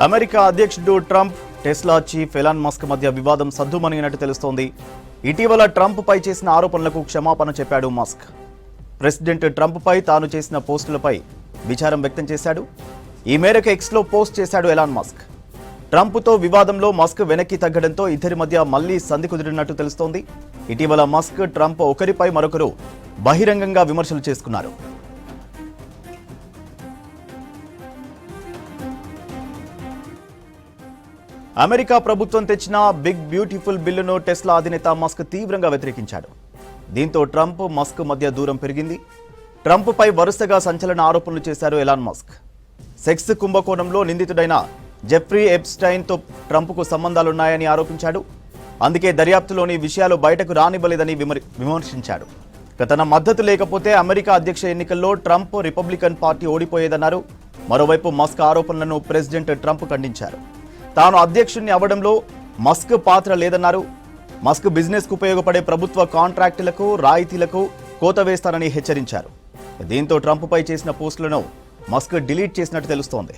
America అధ్యక్షుడు Trump, Tesla chief Elon Musk మధ్య వివాదం సద్దుమణిగినట్టు తెలుస్తోంది. ఇటీవల ట్రంప్ పై చేసిన ఆరోపణలకు క్షమాపణ చెప్పాడు మస్క్. ప్రెసిడెంట్ ట్రంప్ పై తాను చేసిన పోస్టులపై విచారం వ్యక్తం చేశాడు. ఈ మేరకు ఎక్స్లో పోస్ట్ చేశాడు ఎలాన్ మస్క్. ట్రంప్తో వివాదంలో మస్క్ వెనక్కి తగ్గడంతో ఇద్దరి మధ్య మళ్లీ సంధి కుదిరినట్టు తెలుస్తోంది. ఇటీవల మస్క్, ట్రంప్ ఒకరిపై మరొకరు బహిరంగంగా విమర్శలు చేసుకున్నారు. అమెరికా ప్రభుత్వం తెచ్చిన బిగ్ బ్యూటిఫుల్ బిల్లును టెస్లా అధినేత మస్క్ తీవ్రంగా వ్యతిరేకించాడు. దీంతో ట్రంప్, మస్క్ మధ్య దూరం పెరిగింది. ట్రంప్ పై వరుసగా సంచలన ఆరోపణలు చేశారు ఎలాన్ మస్క్. సెక్స్ కుంభకోణంలో నిందితుడైన జెఫ్రీ ఎప్స్టైన్తో ట్రంప్కు సంబంధాలున్నాయని ఆరోపించాడు. అందుకే దర్యాప్తులోని విషయాలు బయటకు రానివ్వలేదని విమర్శించాడు. తన మద్దతు లేకపోతే అమెరికా అధ్యక్ష ఎన్నికల్లో ట్రంప్, రిపబ్లికన్ పార్టీ ఓడిపోయేదన్నారు. మరోవైపు మస్క్ ఆరోపణలను ప్రెసిడెంట్ ట్రంప్ ఖండించారు. తాను అధ్యక్షుడిని అవ్వడంలో మస్క్ పాత్ర లేదన్నారు. మస్క్ బిజినెస్కు ఉపయోగపడే ప్రభుత్వ కాంట్రాక్టులకు, రాయితీలకు కోత వేస్తారని హెచ్చరించారు. దీంతో ట్రంప్పై చేసిన పోస్టులను మస్క్ డిలీట్ చేసినట్టు తెలుస్తోంది.